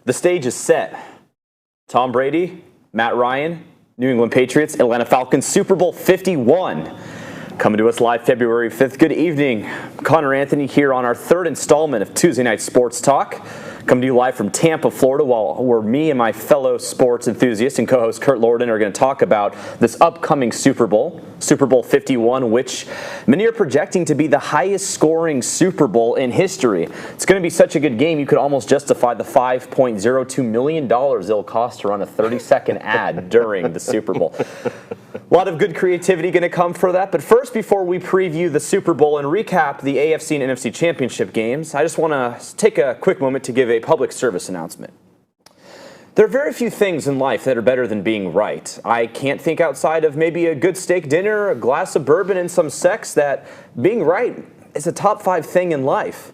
The stage is set. Tom Brady, Matt Ryan, New England Patriots, Atlanta Falcons, Super Bowl 51. Coming to us live February 5th. Good evening. Connor Anthony here on our third installment of Tuesday Night Sports Talk. Coming to you live from Tampa, Florida, where me and my fellow sports enthusiast and co-host Kurt Lorden are going to talk about this upcoming Super Bowl, Super Bowl 51, which many are projecting to be the highest scoring Super Bowl in history. It's going to be such a good game, you could almost justify the $5.02 million it'll cost to run a 30-second ad during the Super Bowl. A lot of good creativity going to come for that. But first, before we preview the Super Bowl and recap the AFC and NFC Championship games, I just want to take a quick moment to give a public service announcement. There are very few things in life that are better than being right. I can't think outside of maybe a good steak dinner, a glass of bourbon, and some sex that being right is a top 5 thing in life.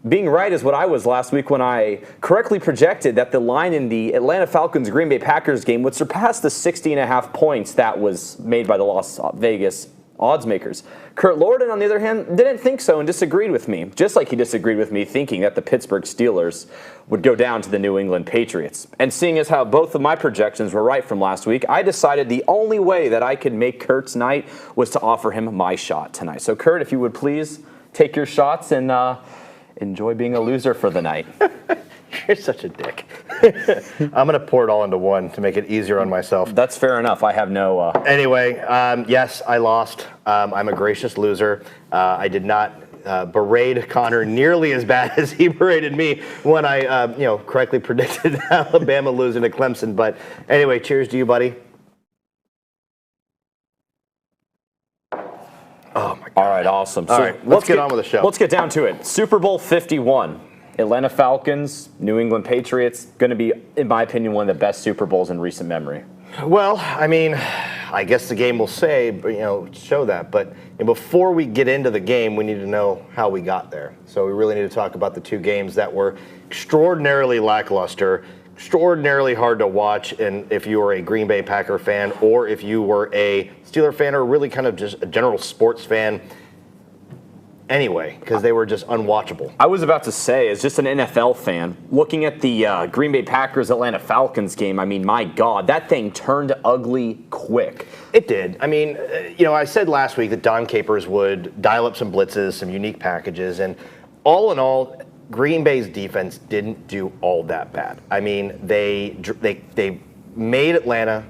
Being right is what I was last week when I correctly projected that the line in the Atlanta Falcons-Green Bay Packers game would surpass the 60.5 points that was made by the Las Vegas odds makers. Kurt Lorden, on the other hand, didn't think so and disagreed with me, just like he disagreed with me thinking that the Pittsburgh Steelers would go down to the New England Patriots. And seeing as how both of my projections were right from last week, I decided the only way that I could make Kurt's night was to offer him my shot tonight. So Kurt, if you would please take your shots and enjoy being a loser for the night. You're such a dick. I'm going to pour it all into one to make it easier on myself. That's fair enough. I have no... Anyway, yes, I lost. I'm a gracious loser. I did not berate Connor nearly as bad as he berated me when I, correctly predicted Alabama losing to Clemson. But anyway, cheers to you, buddy. Oh, my God. All right, awesome. All right, let's get on with the show. Let's get down to it. Super Bowl 51. Atlanta Falcons, New England Patriots, going to be, in my opinion, one of the best Super Bowls in recent memory. Well, I mean, I guess the game will show that. But before we get into the game, we need to know how we got there. So we really need to talk about the two games that were extraordinarily lackluster, extraordinarily hard to watch, and if you were a Green Bay Packer fan or if you were a Steeler fan or really kind of just a general sports fan, anyway, because they were just unwatchable. I was about to say, as just an NFL fan, looking at the Green Bay Packers-Atlanta Falcons game, I mean, my God, that thing turned ugly quick. It did. I mean, I said last week that Don Capers would dial up some blitzes, some unique packages, and all in all, Green Bay's defense didn't do all that bad. I mean, they made Atlanta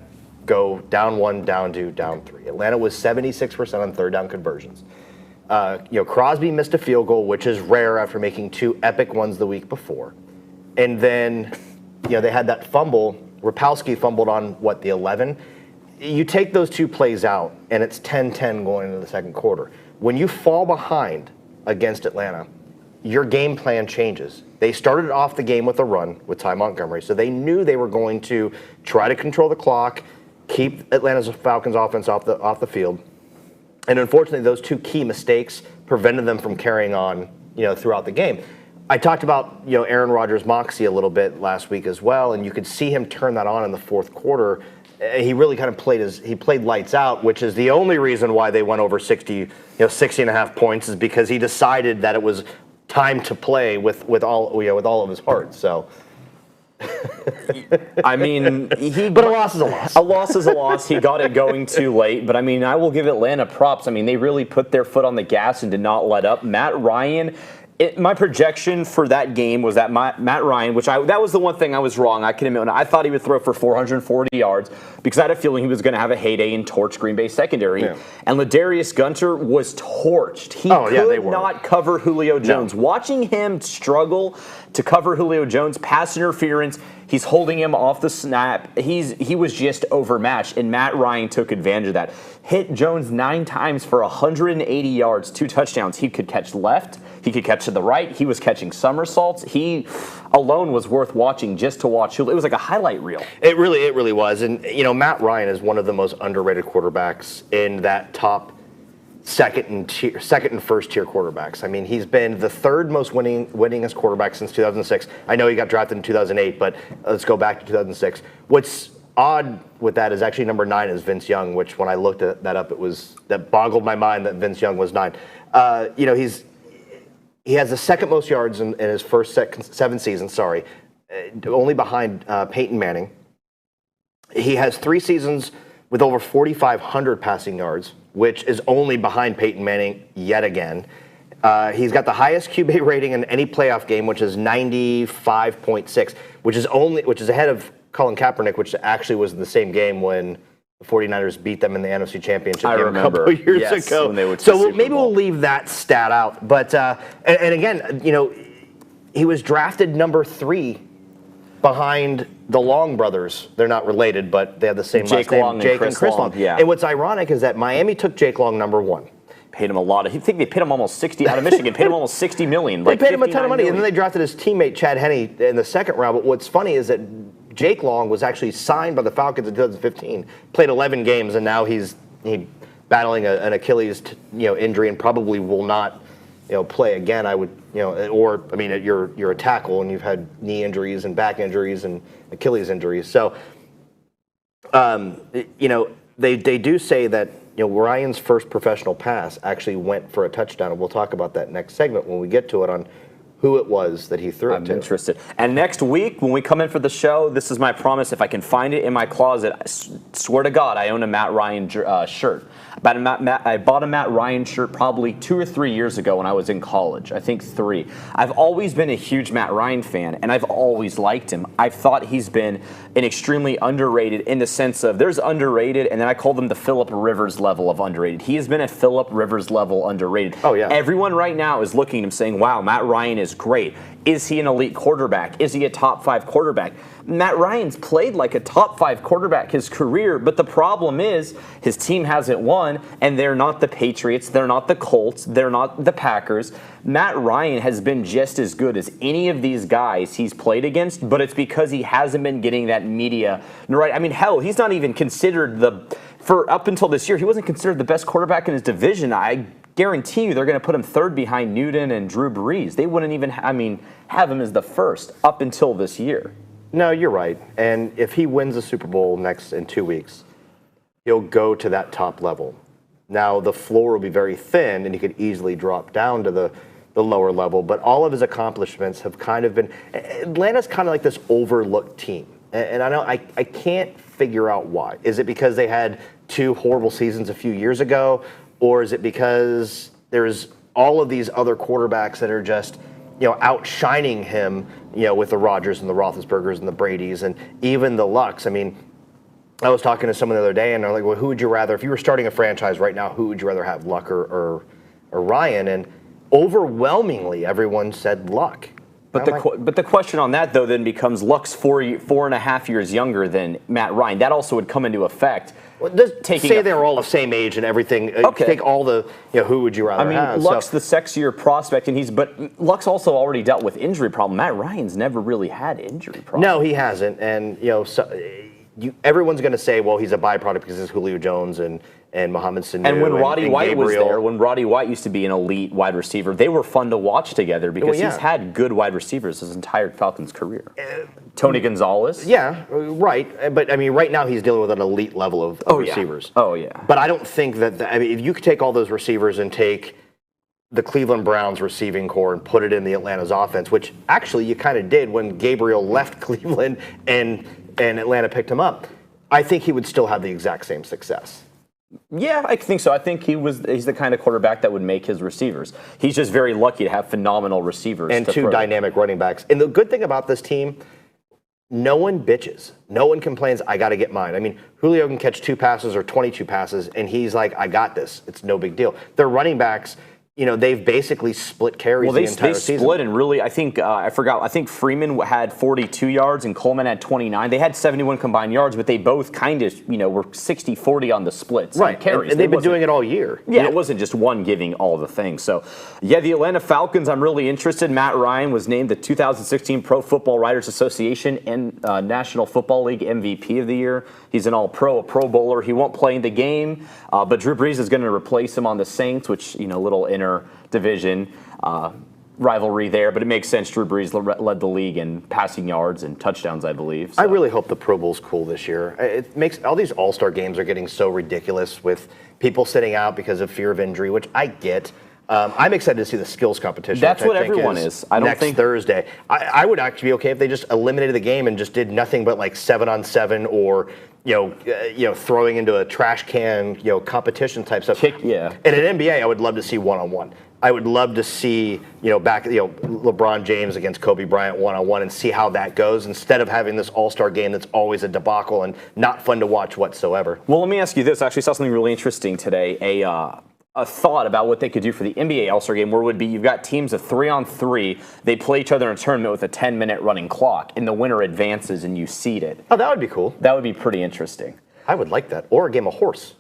go down 1, down 2, down 3. Atlanta was 76% on third down conversions. Crosby missed a field goal, which is rare after making 2 epic ones the week before. And then, they had that fumble. Rapowski fumbled on, the 11? You take those 2 plays out, and it's 10-10 going into the second quarter. When you fall behind against Atlanta, your game plan changes. They started off the game with a run with Ty Montgomery, so they knew they were going to try to control the clock, keep Atlanta's Falcons offense off the field. And unfortunately, those 2 key mistakes prevented them from carrying on, throughout the game. I talked about, Aaron Rodgers' moxie a little bit last week as well, and you could see him turn that on in the fourth quarter. He really kind of played lights out, which is the only reason why they went over 60.5 points is because he decided that it was time to play with all of his heart. So. I mean, but a loss is a loss. A loss is a loss. He got it going too late. But, I mean, I will give Atlanta props. I mean, they really put their foot on the gas and did not let up. Matt Ryan, my projection for that game was that Matt Ryan, that was the one thing I was wrong. I can admit, I thought he would throw for 440 yards because I had a feeling he was going to have a heyday and torch Green Bay secondary. Yeah. And Ladarius Gunter was torched. He could not cover Julio Jones. No. Watching him struggle to cover Julio Jones, pass interference, he's holding him off the snap. He was just overmatched, and Matt Ryan took advantage of that. Hit Jones 9 times for 180 yards, 2 touchdowns. He could catch left. He could catch to the right. He was catching somersaults. He alone was worth watching just to watch. It was like a highlight reel. It really was. And, Matt Ryan is one of the most underrated quarterbacks in that top second and first tier quarterbacks. I mean, he's been the third most winningest quarterback since 2006. I know he got drafted in 2008, but let's go back to 2006. What's odd with that is actually number 9 is Vince Young, which when I looked that up, that boggled my mind that Vince Young was 9. He has the second most yards in his first 7 seasons. only behind Peyton Manning. He has 3 seasons with over 4,500 passing yards, which is only behind Peyton Manning yet again. He's got the highest QB rating in any playoff game, which is 95.6, which is ahead of Colin Kaepernick, which actually was in the same game when the 49ers beat them in the NFC Championship game a couple of years ago. When they went to so the Super maybe Bowl. we'll leave that stat out. But and again, he was drafted number 3 behind the Long brothers. They're not related, but they have the same Jake last name, Long and Jake Chris Long, yeah. And what's ironic is that Miami took Jake Long number 1. Paid him a lot. I think they paid him almost 60 out of Michigan. Paid him almost $60 million. They paid him a ton of money, and then they drafted his teammate Chad Henne in the second round. But what's funny is that Jake Long was actually signed by the Falcons in 2015, played 11 games, and now he's battling an Achilles injury and probably will not play again. I would you're a tackle and you've had knee injuries and back injuries and Achilles injuries. So they do say that Ryan's first professional pass actually went for a touchdown, and we'll talk about that next segment when we get to it on who it was that he threw it to. I'm interested. And next week, when we come in for the show, this is my promise. If I can find it in my closet, I swear to God, I own a Matt Ryan shirt. I bought a Matt Ryan shirt probably 2 or 3 years ago when I was in college. I think 3. I've always been a huge Matt Ryan fan, and I've always liked him. I've thought he's been an extremely underrated in the sense of there's underrated, and then I call them the Phillip Rivers level of underrated. He has been a Phillip Rivers level underrated. Oh, yeah. Everyone right now is looking at him saying, wow, Matt Ryan is great. Is he an elite quarterback? Is he a top 5 quarterback? Matt Ryan's played like a top 5 quarterback his career, but the problem is his team hasn't won, and they're not the Patriots, they're not the Colts, they're not the Packers. Matt Ryan has been just as good as any of these guys he's played against, but it's because he hasn't been getting that media. Right? I mean, hell, he's not even considered up until this year, he wasn't considered the best quarterback in his division. I guarantee you they're going to put him 3rd behind Newton and Drew Brees. They wouldn't even, have him as the 1st up until this year. No, you're right. And if he wins the Super Bowl in 2 weeks, he'll go to that top level. Now, the floor will be very thin, and he could easily drop down to the lower level. But all of his accomplishments have kind of been – Atlanta's kind of like this overlooked team. And I know I can't figure out why. Is it because they had 2 horrible seasons a few years ago? Or is it because there's all of these other quarterbacks that are just – outshining him, with the Rodgers and the Roethlisbergers and the Bradys and even the Lucks. I mean, I was talking to someone the other day, and they're like, well, who would you rather, if you were starting a franchise right now, who would you rather have, Luck or Ryan? And overwhelmingly, everyone said Luck. But the question on that, though, then becomes Luck's 4.5 years younger than Matt Ryan. That also would come into effect. Well, say they're all the same age and everything. Okay. Take all the, who would you rather have? Luck's the sexier prospect, but Luck's also already dealt with injury problem. Matt Ryan's never really had injury problems. No, he hasn't. And, everyone's going to say, well, he's a byproduct because it's Julio Jones and Mohamed Sanu. And when Roddy White Gabriel was there, when Roddy White used to be an elite wide receiver, they were fun to watch together because he's had good wide receivers his entire Falcons career. Tony Gonzalez. Yeah, right. But, right now he's dealing with an elite level of receivers. Oh, yeah. But I don't think that, if you could take all those receivers and take the Cleveland Browns receiving core and put it in the Atlanta's offense, which actually you kind of did when Gabriel left Cleveland and Atlanta picked him up, I think he would still have the exact same success. Yeah, I think so. I think he's the kind of quarterback that would make his receivers. He's just very lucky to have phenomenal receivers. And 2 dynamic running backs. And the good thing about this team, no one bitches. No one complains, I got to get mine. Julio can catch 2 passes or 22 passes, and he's like, I got this. It's no big deal. Their running backs, they've basically split carries the entire season. They split, and really, I think, I think Freeman had 42 yards and Coleman had 29. They had 71 combined yards, but they both kind of, were 60-40 on the splits. Right, carries. And they've been doing it all year. Yeah, it wasn't just one giving all the things. So, yeah, the Atlanta Falcons, I'm really interested. Matt Ryan was named the 2016 Pro Football Writers Association and National Football League MVP of the year. He's an all-pro, a Pro Bowler. He won't play in the game, but Drew Brees is going to replace him on the Saints, which, little inter-division rivalry there. But it makes sense. Drew Brees led the league in passing yards and touchdowns, I believe. So. I really hope the Pro Bowl's cool this year. It makes all these All-Star games are getting so ridiculous with people sitting out because of fear of injury, which I get. I'm excited to see the skills competition. That's which what I think everyone is. I don't next think Thursday. I would actually be okay if they just eliminated the game and just did nothing but like 7-on-7 or throwing into a trash can, competition type stuff. Yeah. And in NBA, I would love to see one-on-one. I would love to see, LeBron James against Kobe Bryant one-on-one and see how that goes instead of having this all-star game that's always a debacle and not fun to watch whatsoever. Well, let me ask you this. I actually saw something really interesting today. A thought about what they could do for the NBA All-Star game, where it would be you've got teams of 3-on-3. They play each other in a tournament with a 10-minute running clock, and the winner advances and you seed it. Oh, that would be cool. That would be pretty interesting. I would like that. Or a game of horse.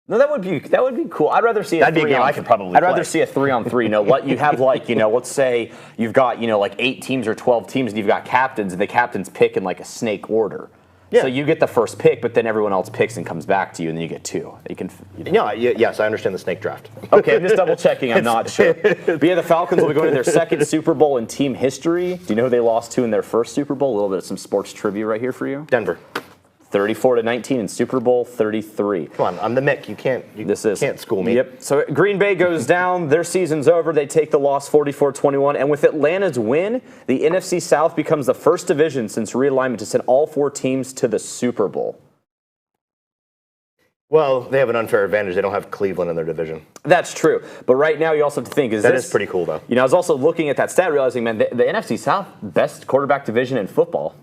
No, that would be cool. I'd rather see a That'd be a game I could probably I'd rather play. see a 3-on-3. What you have let's say you've got like 8 teams or 12 teams, and you've got captains, and the captains pick in like a snake order. Yeah. So you get the first pick, but then everyone else picks and comes back to you, and then you get 2. You can. Yes, I understand the snake draft. Okay, I'm just double checking. I'm not sure. But yeah, the Falcons will be going to their second Super Bowl in team history. Do you know who they lost to in their first Super Bowl? A little bit of some sports trivia right here for you. Denver. 34-19 in Super Bowl 33. Come on, I'm the Mick. You can't school me. Yep. So Green Bay goes down. Their season's over. They take the loss 44-21. And with Atlanta's win, the NFC South becomes the first division since realignment to send all 4 teams to the Super Bowl. Well, they have an unfair advantage. They don't have Cleveland in their division. That's true. But right now, you also have to think, that is pretty cool, though. I was also looking at that stat, realizing, man, the NFC South, best quarterback division in football.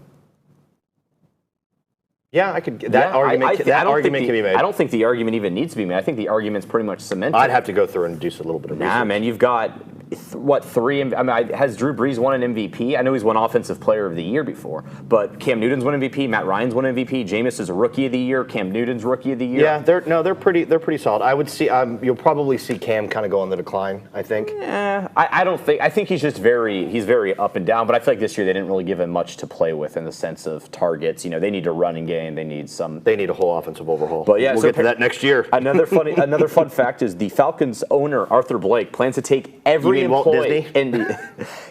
Yeah, argument can be made. I don't think the argument even needs to be made. I think the argument's pretty much cemented. I'd have to go through and do a little bit of research. Nah, man, you've got, 3? Has Drew Brees won an MVP? I know he's won Offensive Player of the Year before, but Cam Newton's won MVP, Matt Ryan's won MVP, Jameis is a Rookie of the Year, Cam Newton's Rookie of the Year. Yeah, they're pretty solid. I would see you'll probably see Cam kind of go on the decline, I think. I think he's just very up and down, but I feel like this year they didn't really give him much to play with in the sense of targets. They need a running game. They need a whole offensitive overhaul. But yeah, we'll get to that next year. Another fun fact is the Falcons owner Arthur Blank plans to take every employee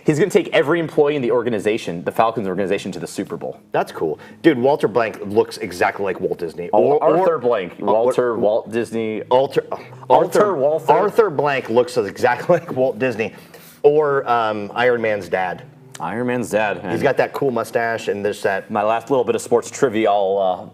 he's going to take every employee in the organization, the Falcons organization, to the Super Bowl. That's cool, dude. Walter Blank looks exactly like Walt Disney. Arthur Blank, Walt Disney. Arthur Blank looks exactly like Walt Disney, or Iron Man's dad. Iron Man's dad. He's got that cool mustache and there's that. My last little bit of sports trivia I'll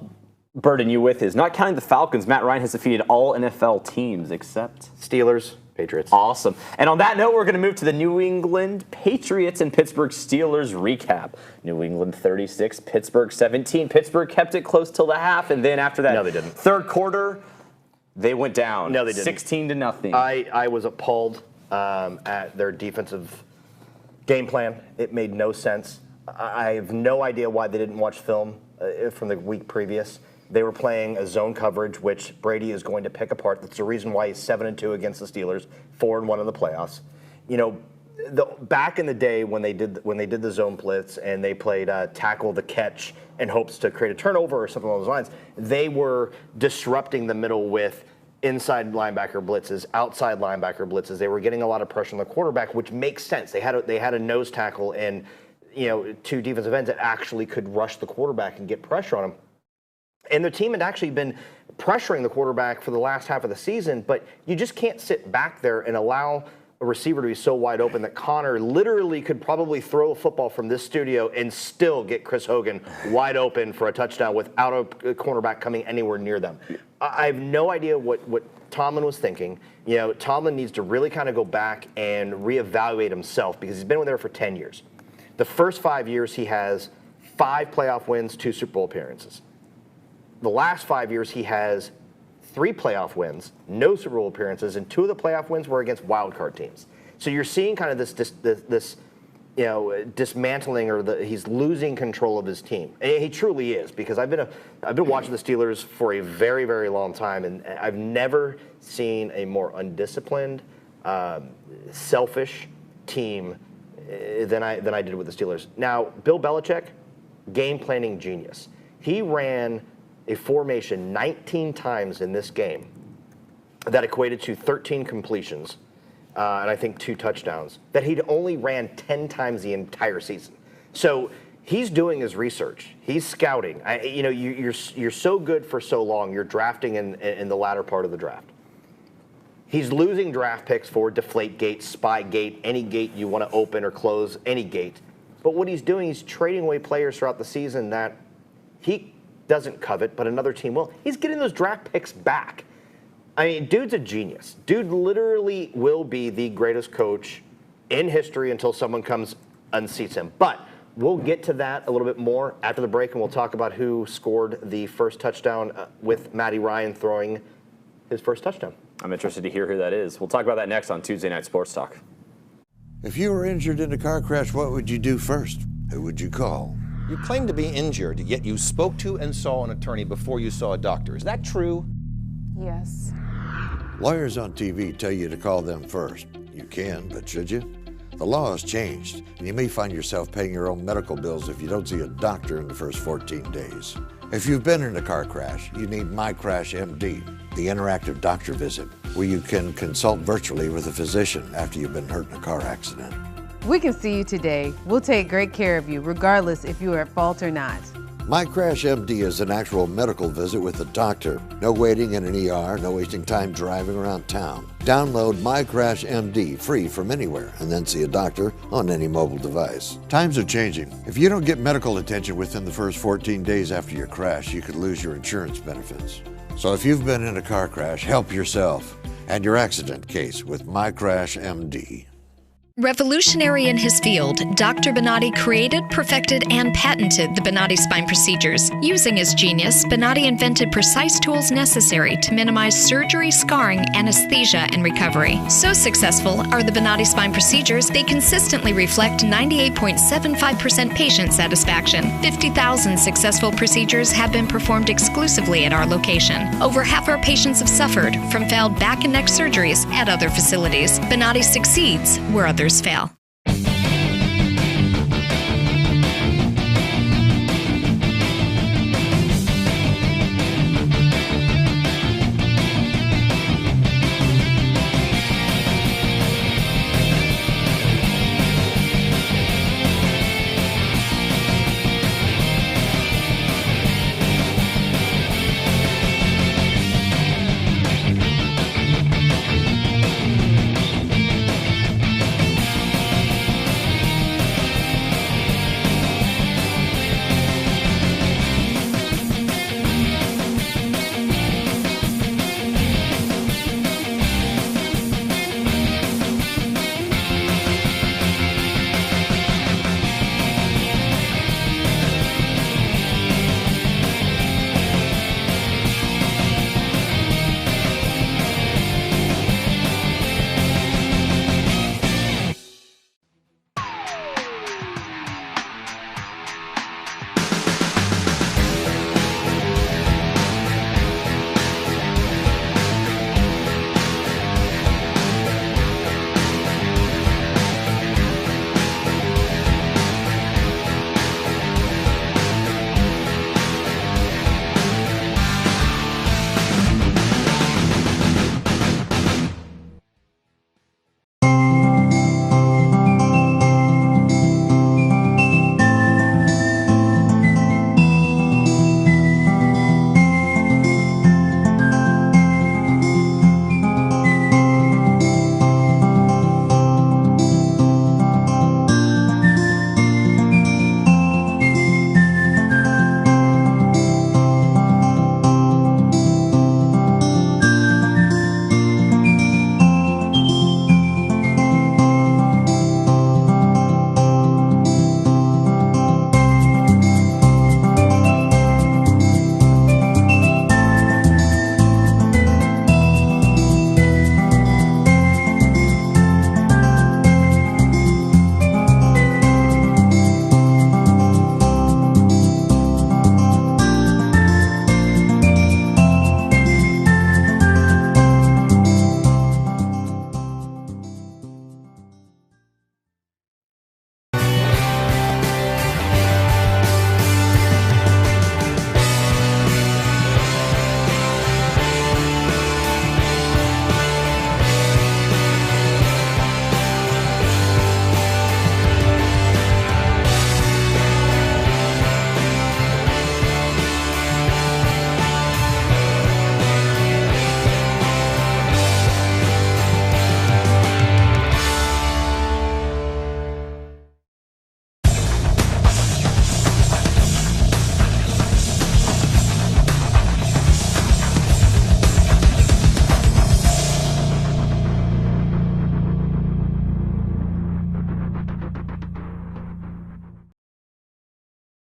burden you with is, not counting the Falcons, Matt Ryan has defeated all NFL teams except Steelers, Patriots. Awesome. And on that note, we're going to move to the New England Patriots and Pittsburgh Steelers recap. New England 36, Pittsburgh 17. Pittsburgh kept it close till the half, and then after that, no, they didn't. Third quarter, they went down. No, they didn't. 16-0. I was appalled at their defensive game plan. It made no sense. I have no idea why they didn't watch film from the week previous. They were playing a zone coverage, which Brady is going to pick apart. That's the reason why he's 7-2 against the Steelers, 4-1 in the playoffs. Back in the day when they did the zone blitz and they played tackle the catch in hopes to create a turnover or something along those lines, they were disrupting the middle with inside linebacker blitzes, outside linebacker blitzes. They were getting a lot of pressure on the quarterback, which makes sense. They had a nose tackle and 2 defensive ends that actually could rush the quarterback and get pressure on him. And their team had actually been pressuring the quarterback for the last half of the season, but you just can't sit back there and allow a receiver to be so wide open that Connor literally could probably throw a football from this studio and still get Chris Hogan wide open for a touchdown without a cornerback coming anywhere near them. I have no idea what Tomlin was thinking. Tomlin needs to really kind of go back and reevaluate himself because he's been there for 10 years. The first 5 years, he has 5 playoff wins, 2 Super Bowl appearances. The last 5 years, he has 3 playoff wins, no Super Bowl appearances, and 2 of the playoff wins were against wild card teams. So you're seeing kind of this dismantling, or he's losing control of his team. And he truly is, because I've been watching the Steelers for a very, very long time, and I've never seen a more undisciplined, selfish team than I did with the Steelers. Now, Bill Belichick, game planning genius. He ran a formation 19 times in this game that equated to 13 completions and I think 2 touchdowns that he'd only ran 10 times the entire season. So he's doing his research. He's scouting. You're so good for so long. You're drafting in the latter part of the draft. He's losing draft picks for Deflategate, Spygate, any gate you want to open or close, any gate. But what he's doing, he's trading away players throughout the season that he doesn't covet, but another team will. He's getting those draft picks back. I mean, dude's a genius. Dude literally will be the greatest coach in history until someone comes unseats him. But we'll get to that a little bit more after the break, and we'll talk about who scored the first touchdown with Matty Ryan throwing his first touchdown. I'm interested to hear who that is. We'll talk about that next on Tuesday Night Sports Talk. If you were injured in a car crash, what would you do first? Who would you call? You claim to be injured, yet you spoke to and saw an attorney before you saw a doctor. Is that true? Yes. Lawyers on TV tell you to call them first. You can, but should you? The law has changed, and you may find yourself paying your own medical bills if you don't see a doctor in the first 14 days. If you've been in a car crash, you need MyCrashMD, the interactive doctor visit, where you can consult virtually with a physician after you've been hurt in a car accident. We can see you today. We'll take great care of you, regardless if you are at fault or not. MyCrashMD is an actual medical visit with a doctor. No waiting in an ER, no wasting time driving around town. Download MyCrashMD free from anywhere and then see a doctor on any mobile device. Times are changing. If you don't get medical attention within the first 14 days after your crash, you could lose your insurance benefits. So if you've been in a car crash, help yourself and your accident case with MyCrashMD. Revolutionary in his field, Dr. Bonatti created, perfected, and patented the Bonatti spine procedures. Using his genius, Bonatti invented precise tools necessary to minimize surgery, scarring, anesthesia, and recovery. So successful are the Bonatti spine procedures, they consistently reflect 98.75% patient satisfaction. 50,000 successful procedures have been performed exclusively at our location. Over half our patients have suffered from failed back and neck surgeries at other facilities. Bonatti succeeds where others fail.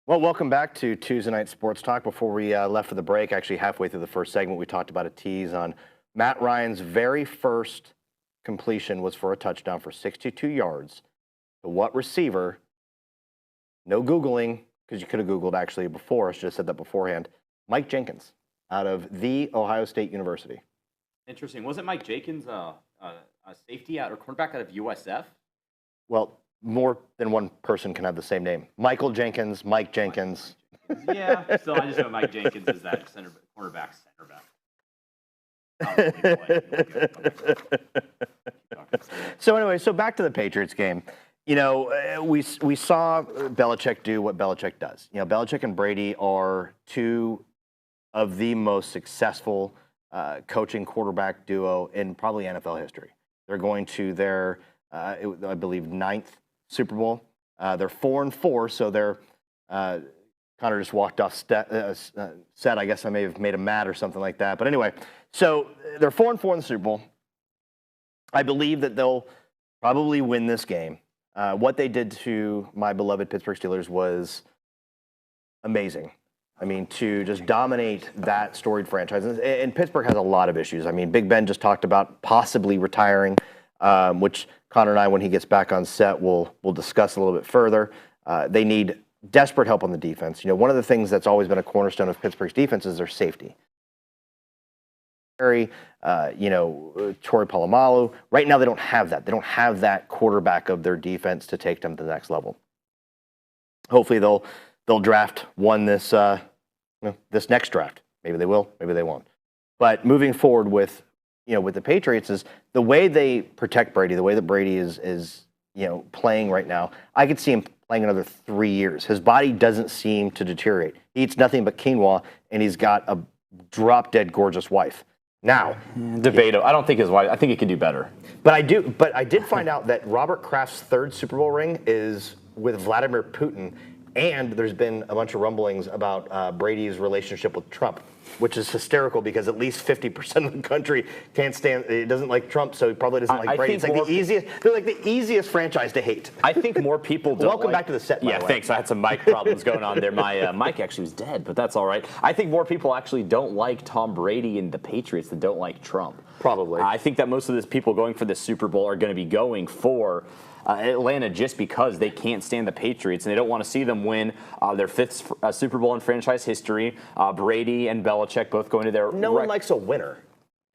Well, welcome back to Tuesday Night Sports Talk. Before we left for the break, actually halfway through the first segment, we talked about a tease on Matt Ryan's very first completion was for a touchdown for 62 yards. To what receiver? No Googling, because you could have Googled actually before. I should have said that beforehand. Mike Jenkins out of The Ohio State University. Interesting. Wasn't Mike Jenkins a safety or quarterback out of USF? Well, more than one person can have the same name. Michael Jenkins, Mike Jenkins. Yeah, still, I just know Mike Jenkins is that cornerback, center back. So anyway, so back to the Patriots game. You know, we saw Belichick do what Belichick does. You know, Belichick and Brady are two of the most successful coaching quarterback duo in probably NFL history. They're going to their, I believe, 9th Super Bowl. They're 4-4, so they're Connor just walked off set. I guess I may have made him mad or something like that. But anyway, so they're 4-4 in the Super Bowl. I believe that they'll probably win this game. What they did to my beloved Pittsburgh Steelers was amazing. I mean, to just dominate that storied franchise. And Pittsburgh has a lot of issues. I mean, Big Ben just talked about possibly retiring, which Connor and I, when he gets back on set, we'll discuss a little bit further. They need desperate help on the defense. You know, one of the things that's always been a cornerstone of Pittsburgh's defense is their safety. You know, Torrey Polamalu. Right now, they don't have that. They don't have that quarterback of their defense to take them to the next level. Hopefully, they'll draft one this next draft. Maybe they will. Maybe they won't. But moving forward with the Patriots is the way they protect Brady, the way that Brady is playing right now. I could see him playing another 3 years. His body doesn't seem to deteriorate. He eats nothing but quinoa, and he's got a drop-dead gorgeous wife. Now, debatable. I don't think his wife. I think he could do better. But I did find out that Robert Kraft's 3rd Super Bowl ring is with Vladimir Putin, and there's been a bunch of rumblings about Brady's relationship with Trump, which is hysterical because at least 50% of the country it doesn't like Trump, so he probably doesn't like Brady. It's like they're like the easiest franchise to hate. I think more people don't. Welcome back to the set. By the way. Thanks. I had some mic problems going on there. My mic actually was dead, but that's all right. I think more people actually don't like Tom Brady and the Patriots than don't like Trump. Probably. I think that most of these people going for the Super Bowl are going to be going for Atlanta just because they can't stand the Patriots and they don't want to see them win their 5th Super Bowl in franchise history. Brady and Belichick both going to their. No one likes a winner,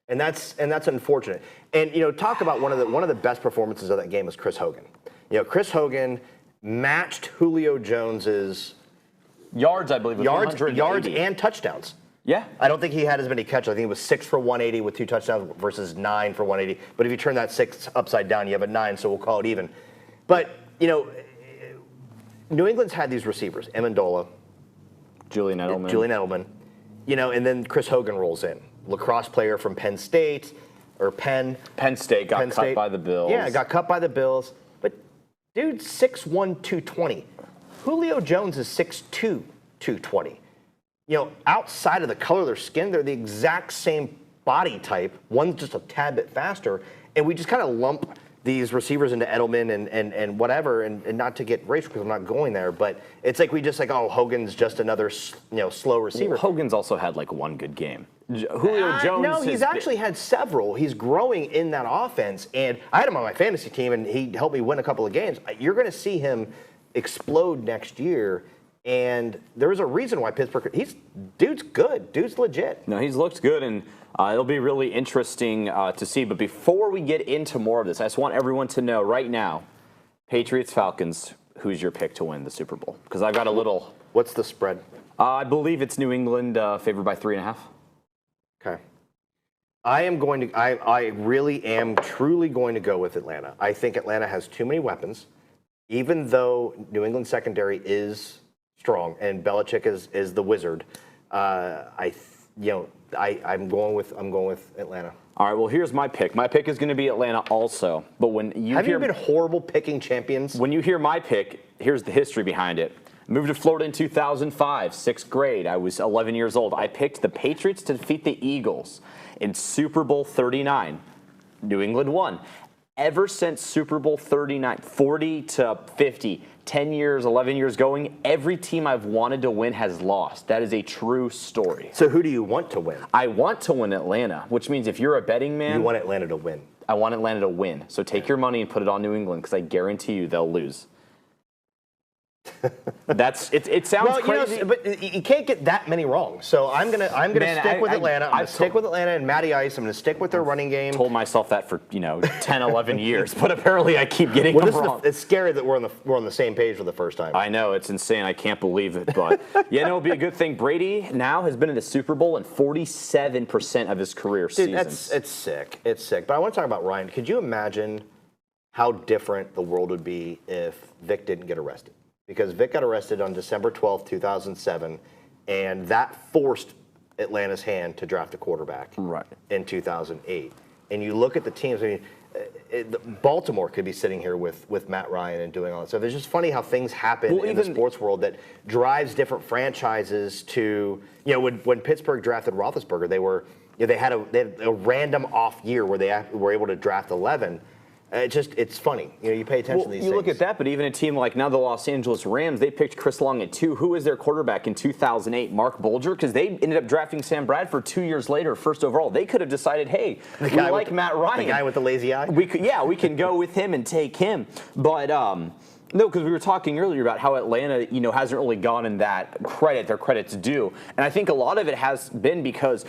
and that's unfortunate. And talk about one of the best performances of that game was Chris Hogan. Chris Hogan matched Julio Jones's yards, I believe, with yards and touchdowns. Yeah. I don't think he had as many catches. I think it was 6 for 180 with 2 touchdowns versus 9 for 180. But if you turn that 6 upside down, you have a 9, so we'll call it even. But, New England's had these receivers, Amendola, Julian Edelman, and then Chris Hogan rolls in. Lacrosse player from Penn State, Penn State got cut by the Bills. Yeah, got cut by the Bills. But, dude, 6'1", 220. Julio Jones is 6'2", 220. Outside of the color of their skin, they're the exact same body type. One's just a tad bit faster. And we just kind of lump these receivers into Edelman and whatever, and not to get racial because I'm not going there, but it's like we just Hogan's just another slow receiver. Well, Hogan's also had one good game. Julio Jones. No, he's actually had several. He's growing in that offense, and I had him on my fantasy team, and he helped me win a couple of games. You're going to see him explode next year. And there's a reason why Pittsburgh. Dude's good. Dude's legit. No, he's looked good, and it'll be really interesting to see. But before we get into more of this, I just want everyone to know right now, Patriots Falcons. Who's your pick to win the Super Bowl? Because I've got a little. What's the spread? I believe it's New England favored by 3.5. Okay. I really am truly going to go with Atlanta. I think Atlanta has too many weapons, even though New England secondary is strong, and Belichick is the wizard. I'm going with Atlanta. All right. Well, here's my pick. My pick is going to be Atlanta also. But when you have you been horrible picking champions? When you hear my pick, here's the history behind it. I moved to Florida in 2005, 6th grade. I was 11 years old. I picked the Patriots to defeat the Eagles in Super Bowl 39. New England won. ever since Super Bowl 39, 40 to 50, 10 years, 11 years going, every team I've wanted to win has lost. That is a true story. So who do you want to win? I want to win Atlanta, which means if you're a betting man, You want Atlanta to win. I want Atlanta to win. So take your money and put it on New England because I guarantee you they'll lose. It sounds Well, crazy. but you can't get that many wrong. So I'm gonna stick with Atlanta. I'm gonna stick with Atlanta and Matty Ice. I'm gonna stick with their running game. Told myself that for 10, 11 years, but apparently I keep getting Well, them wrong. it's scary that we're on the same page for the first time. I know, it's insane. I can't believe it, but it'll be a good thing. Brady now has been in the Super Bowl in 47% of his career seasons. It's sick. It's sick. But I want to talk about Ryan. Could you imagine how different the world would be if Vic didn't get arrested? Because Vic got arrested on December 12th, 2007, and that forced Atlanta's hand to draft a quarterback in 2008. And you look at the teams, I mean, Baltimore could be sitting here with Matt Ryan and doing all that stuff. It's just funny how things happen in the sports world that drives different franchises to, when Pittsburgh drafted Roethlisberger, they had a random off year where they were able to draft 11. It's funny. You pay attention to these things. You look at that, but even a team like now the Los Angeles Rams, they picked Chris Long at 2. Who was their quarterback in 2008? Mark Bulger? Because they ended up drafting Sam Bradford 2 years later, first overall. They could have decided, hey, we like Matt Ryan. The guy with the lazy eye? We can go with him and take him. But no, because we were talking earlier about how Atlanta, hasn't really gotten that credit, their credit's due. And I think a lot of it has been because,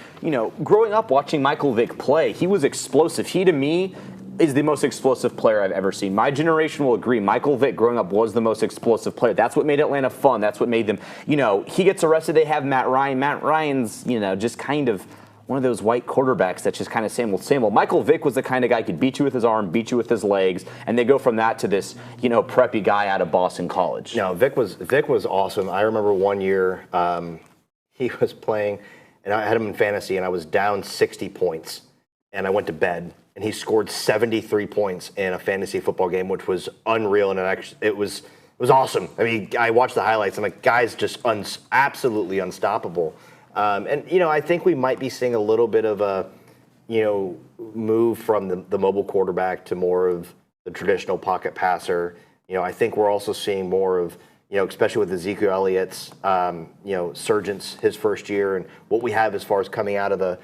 growing up watching Michael Vick play, he was explosive. He, to me, is the most explosive player I've ever seen. My generation will agree. Michael Vick, growing up, was the most explosive player. That's what made Atlanta fun. That's what made them, he gets arrested. They have Matt Ryan. Matt Ryan's, just kind of one of those white quarterbacks that's just kind of same old. Michael Vick was the kind of guy who could beat you with his arm, beat you with his legs, and they go from that to this, preppy guy out of Boston College. No, Vick was awesome. I remember one year he was playing, and I had him in fantasy, and I was down 60 points, and I went to bed. And he scored 73 points in a fantasy football game, which was unreal, and it was awesome. I mean, I watched the highlights. I'm like, guy's just absolutely unstoppable. And I think we might be seeing a little bit of a move from the mobile quarterback to more of the traditional pocket passer. I think we're also seeing more of especially with Ezekiel Elliott's surgence his first year, and what we have as far as coming out of the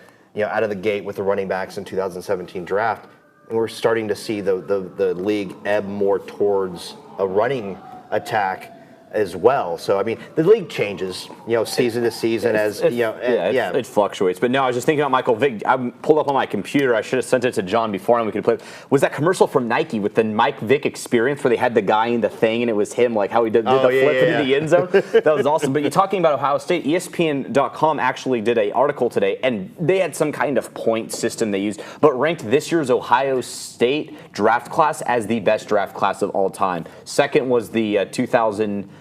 gate with the running backs in 2017 draft, and we're starting to see the league ebb more towards a running attack as well. So, I mean, the league changes, season to season it fluctuates. But no, I was just thinking about Michael Vick. I pulled up on my computer. I should have sent it to John before and we could play. Was that commercial from Nike with the Mike Vick experience where they had the guy in the thing and it was him, like how he did the flip into the end zone? That was awesome. But you're talking about Ohio State. ESPN.com actually did an article today, and they had some kind of point system they used, but ranked this year's Ohio State draft class as the best draft class of all time. Second was the 2009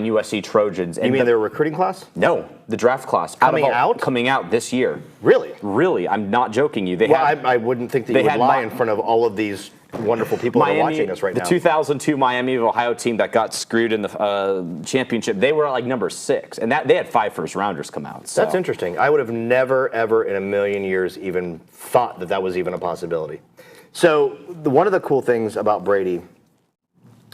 USC Trojans. You mean their recruiting class? No, the draft class. Coming out this year. Really? Really. I'm not joking you. I wouldn't think that you would lie in front of all of these wonderful people that are watching us right now. The 2002 Miami of Ohio team that got screwed in the championship, they were like number 6, and they had 5 first-rounders come out. So. That's interesting. I would have never, ever in a million years even thought that was even a possibility. So one of the cool things about Brady,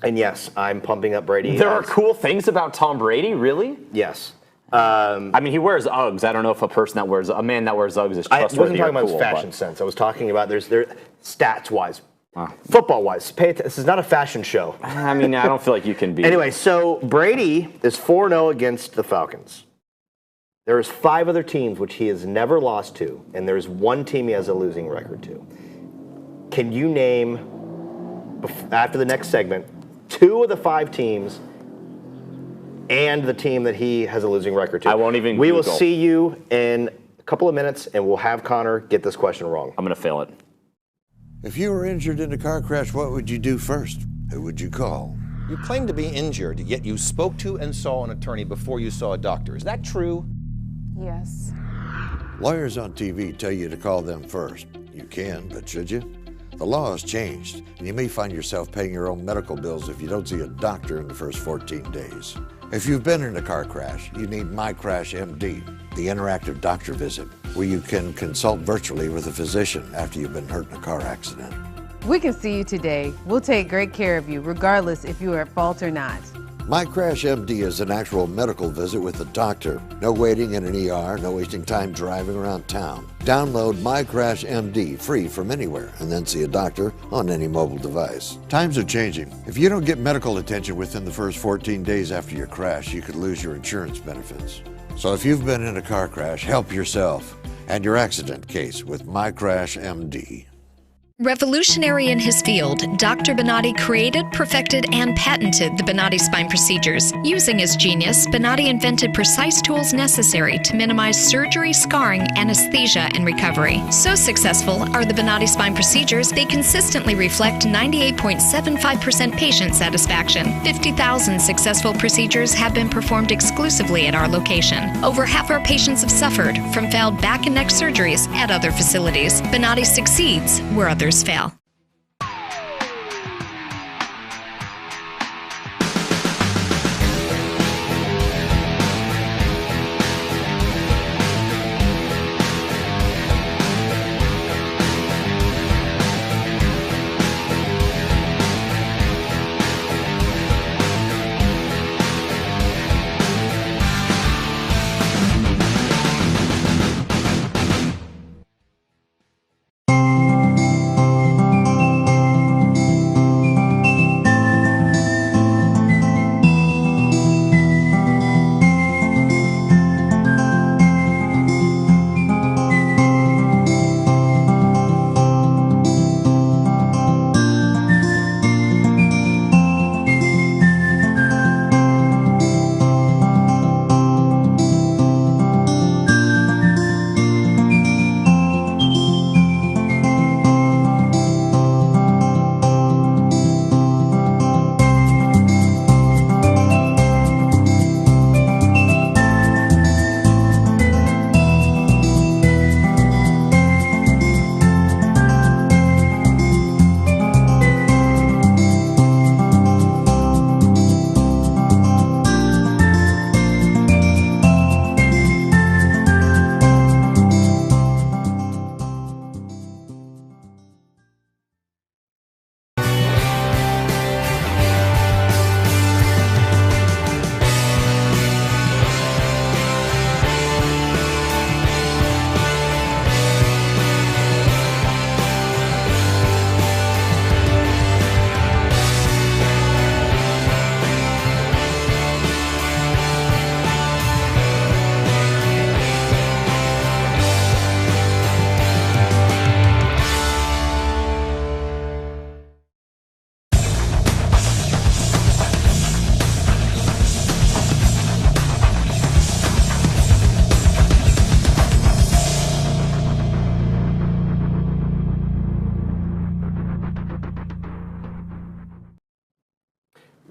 and yes, I'm pumping up Brady. There are cool things about Tom Brady, really? Yes. I mean, he wears Uggs. I don't know if a man that wears Uggs is trustworthy. I wasn't talking about his fashion sense. I was talking about their stats-wise, football-wise. This is not a fashion show. I mean, I don't feel like you can be. Anyway, so Brady is 4-0 against the Falcons. There's 5 other teams which he has never lost to, and there's 1 team he has a losing record to. Can you name, after the next segment, 2 of the 5 teams and the team that he has a losing record to? I won't even We Google. will see you in a couple of minutes, and we'll have Connor get this question wrong. I'm going to fail it. If you were injured in a car crash, what would you do first? Who would you call? You claim to be injured, yet you spoke to and saw an attorney before you saw a doctor. Is that true? Yes. Lawyers on TV tell you to call them first. You can, but should you? The law has changed, and you may find yourself paying your own medical bills if you don't see a doctor in the first 14 days. If you've been in a car crash, you need MyCrashMD, the interactive doctor visit, where you can consult virtually with a physician after you've been hurt in a car accident. We can see you today. We'll take great care of you, regardless if you are at fault or not. My Crash MD is an actual medical visit with a doctor. No waiting in an ER, no wasting time driving around town. Download My Crash MD free from anywhere and then see a doctor on any mobile device. Times are changing. If you don't get medical attention within the first 14 days after your crash, you could lose your insurance benefits. So if you've been in a car crash, help yourself and your accident case with My Crash MD. Revolutionary in his field, Dr. Bonati created, perfected, and patented the Bonati spine procedures. Using his genius, Bonati invented precise tools necessary to minimize surgery, scarring, anesthesia, and recovery. So successful are the Bonati spine procedures, they consistently reflect 98.75% patient satisfaction. 50,000 successful procedures have been performed exclusively at our location. Over half our patients have suffered from failed back and neck surgeries at other facilities. Bonati succeeds where others fail.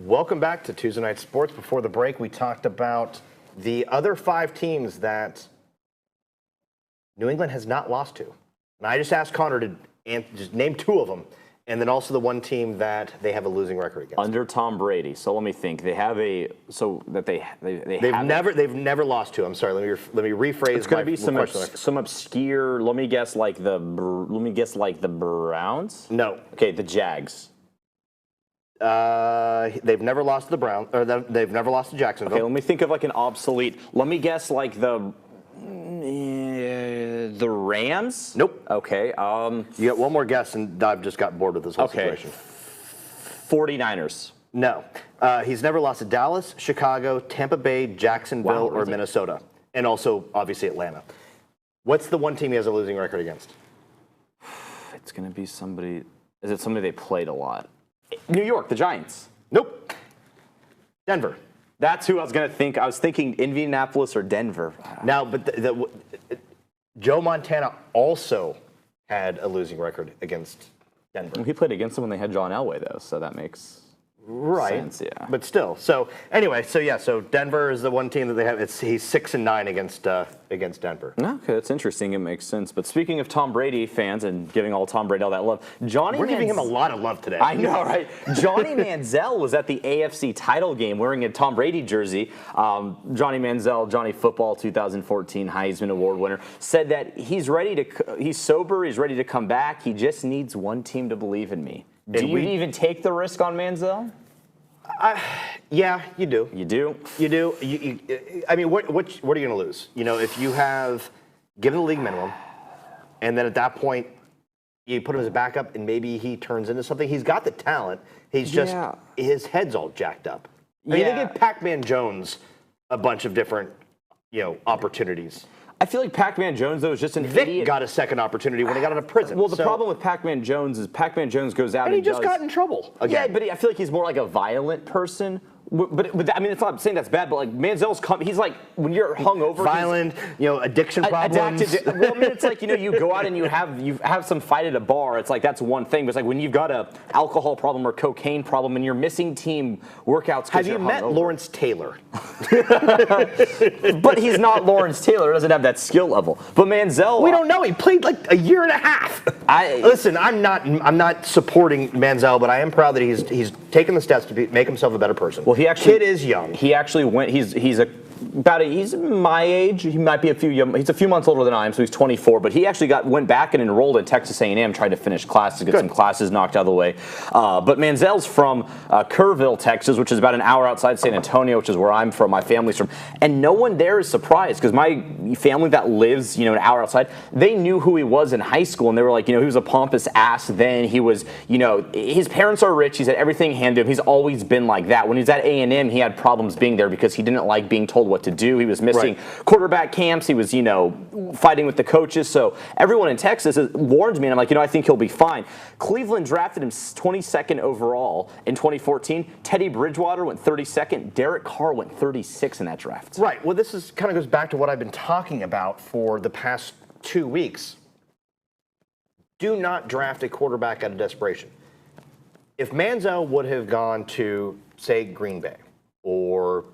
Welcome back to Tuesday Night Sports. Before the break, we talked about the other 5 teams that New England has not lost to. And I just asked Connor to just name 2 of them, and then also the one team that they have a losing record against. Under Tom Brady. So let me think. They have a they've never lost to. I'm sorry. Let me rephrase. It's going to be some obscure. Let me guess like the Browns. No. Okay, the Jags. They've never lost to the Browns, or they've never lost to Jacksonville. Okay, let me think of like an obsolete. Let me guess like the Rams. Nope. Okay. You got one more guess, and I've just got bored with this whole situation. 49ers. No. He's never lost to Dallas, Chicago, Tampa Bay, Jacksonville, or Minnesota, and also obviously Atlanta. What's the one team he has a losing record against? It's going to be somebody. Is it somebody they played a lot? New York, the Giants. Nope. Denver. That's who I was going to think. I was thinking Indianapolis or Denver. Now, but Joe Montana also had a losing record against Denver. Well, he played against them when they had John Elway, though, so that makes... Right. sense, yeah. But still. So anyway, so Denver is the one team that they have. He's 6-9 against Denver. Okay, that's interesting. It makes sense. But speaking of Tom Brady fans and giving all Tom Brady all that love, We're giving him a lot of love today. I know, right? Johnny Manziel was at the AFC title game wearing a Tom Brady jersey. Johnny Manziel, Johnny Football 2014 Heisman Award winner, said that he's sober, he's ready to come back. He just needs one team to believe in me. Do you even take the risk on Manziel? Yeah, you do. You do? You do. I mean, what are you going to lose? You know, if you have given the league minimum, and then at that point you put him as a backup, and maybe he turns into something. He's got the talent. He's just his head's all jacked up. I mean, they give Pac-Man Jones a bunch of different, opportunities. I feel like Pac-Man Jones, though, is just an Vic idiot. got a second opportunity when he got out of prison. Well, the problem with Pac-Man Jones is Pac-Man Jones goes out and he just got in trouble again. Yeah, but I feel like he's more like a violent person. But I mean, it's not saying that's bad, but like Manziel's he's like, when you're hungover, violent, addiction problems. Well, I mean, it's like, you go out and you have some fight at a bar. It's like, that's one thing. But it's like when you've got a alcohol problem or cocaine problem and you're missing team workouts. Have you met Lawrence Taylor? But he's not Lawrence Taylor. Doesn't have that skill level. But Manziel, we don't know. He played like a year and a half. Listen, I'm not supporting Manziel, but I am proud that he's taken the steps to make himself a better person. Well, kid is young. He actually went. He's my age. He might be he's a few months older than I am, so he's 24. But he actually went back and enrolled at Texas A&M, tried to finish classes, get some classes knocked out of the way. But Manziel's from Kerrville, Texas, which is about an hour outside San Antonio, which is where I'm from. My family's from, and no one there is surprised because my family that lives, an hour outside, they knew who he was in high school, and they were like, he was a pompous ass then. He was, his parents are rich. He's had everything handed to him. He's always been like that. When he was at A&M, he had problems being there because he didn't like being told what to do. He was missing quarterback camps. He was, fighting with the coaches. So everyone in Texas warns me, and I'm like, I think he'll be fine. Cleveland drafted him 22nd overall in 2014. Teddy Bridgewater went 32nd. Derek Carr went 36 in that draft. Right. Well, this kind of goes back to what I've been talking about for the past 2 weeks. Do not draft a quarterback out of desperation. If Manziel would have gone to, say, Green Bay or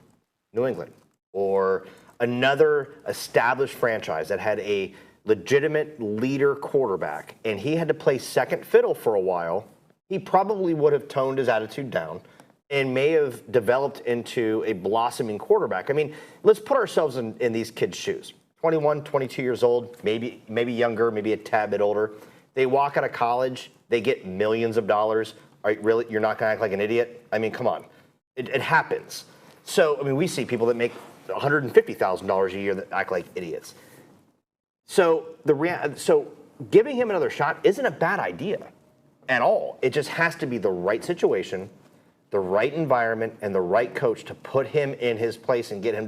New England, or another established franchise that had a legitimate leader quarterback, and he had to play second fiddle for a while, he probably would have toned his attitude down and may have developed into a blossoming quarterback. I mean, let's put ourselves in these kids' shoes. 21, 22 years old, maybe younger, maybe a tad bit older. They walk out of college, they get millions of dollars. You're not going to act like an idiot? I mean, come on. It happens. So, I mean, we see people that make $150,000 a year that act like idiots. So giving him another shot isn't a bad idea at all. It just has to be the right situation, the right environment, and the right coach to put him in his place and get him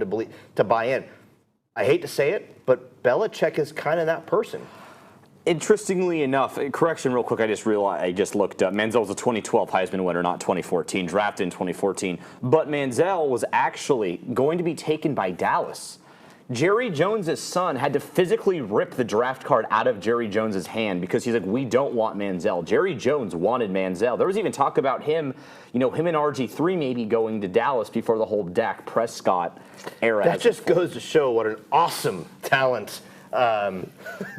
to buy in. I hate to say it, but Belichick is kind of that person. Interestingly enough, correction real quick, I just realized, I just looked up. Manziel was a 2012 Heisman winner, not 2014, drafted in 2014. But Manziel was actually going to be taken by Dallas. Jerry Jones' son had to physically rip the draft card out of Jerry Jones' hand because he's like, we don't want Manziel. Jerry Jones wanted Manziel. There was even talk about him, him and RG3 maybe going to Dallas before the whole Dak Prescott era. That just goes to show what an awesome talent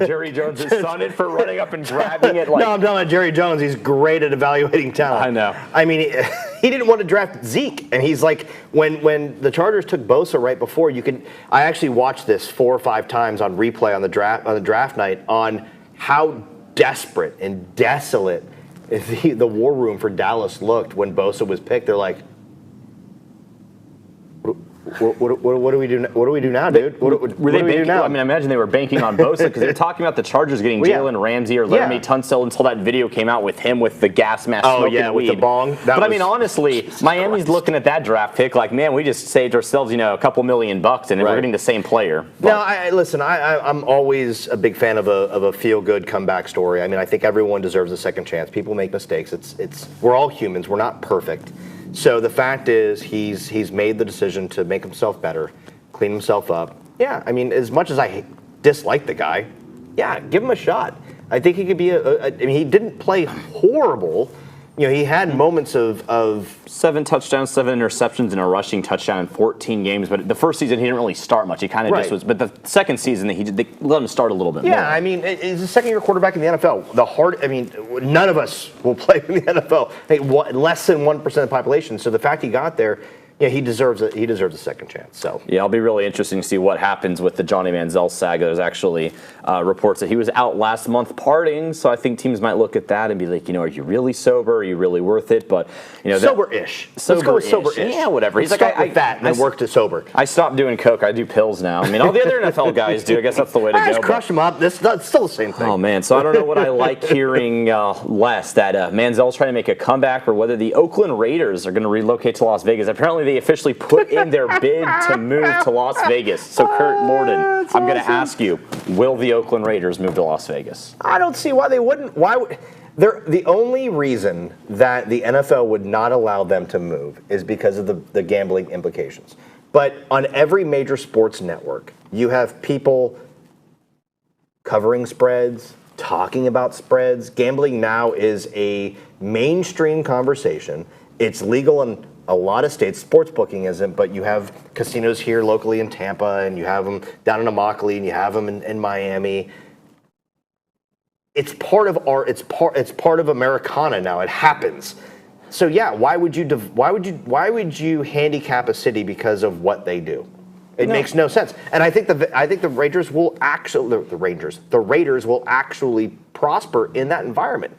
Jerry Jones' son in for running up and grabbing it. No, I'm telling you, Jerry Jones, he's great at evaluating talent. I know. I mean, he didn't want to draft Zeke, and he's like, when the Chargers took Bosa right before, I actually watched this 4 or 5 times on replay on the draft night on how desperate and desolate the war room for Dallas looked when Bosa was picked. They're like, what do we do? What do we do now, dude? What do we do now? I mean, I imagine they were banking on Bosa because they're talking about the Chargers getting Jalen Ramsey or Laramie Tunsil until that video came out with him with the gas mask smoking weed. With the bong. But I mean, honestly, Miami's looking at that draft pick like, man, we just saved ourselves, a couple $1 million, and we're getting the same player. But. Listen. I'm always a big fan of a feel-good comeback story. I mean, I think everyone deserves a second chance. People make mistakes. We're all humans. We're not perfect. So the fact is, he's made the decision to make himself better, clean himself up. Yeah, I mean, as much as I dislike the guy, give him a shot. I think he could be I mean, he didn't play horrible, he had moments of 7 touchdowns, 7 interceptions, and a rushing touchdown in 14 games. But the first season, he didn't really start much. He kind of just was. But the second season, they let him start a little bit more. Yeah, I mean, he's a second-year quarterback in the NFL. None of us will play in the NFL. Less than 1% of the population. So the fact he got there, he deserves it. He deserves a second chance. So yeah, it'll be really interesting to see what happens with the Johnny Manziel saga. There's actually reports that he was out last month partying, so I think teams might look at that and be like, are you really sober? Are you really worth it? But sober-ish. Let's go with sober-ish. Yeah, whatever. He's like, I that and then work to sober. I stopped doing coke. I do pills now. I mean, all the other NFL guys do. I guess that's the way to go. Just crush them up. That's still the same thing. Oh man, so I don't know what I like hearing less, that Manziel's trying to make a comeback, or whether the Oakland Raiders are going to relocate to Las Vegas. Apparently, they officially put in their bid to move to Las Vegas. So, Kurt Lorden, I'm going to ask you, will the Oakland Raiders move to Las Vegas? I don't see why they wouldn't. The only reason that the NFL would not allow them to move is because of the gambling implications. But on every major sports network, you have people covering spreads, talking about spreads. Gambling now is a mainstream conversation. It's legal in a lot of states. Sports booking isn't, but you have casinos here locally in Tampa, and you have them down in Immokalee, and you have them in Miami. It's part of Americana now. It happens. So yeah, why would you handicap a city because of what they do? It makes no sense. And I think the Raiders will actually prosper in that environment.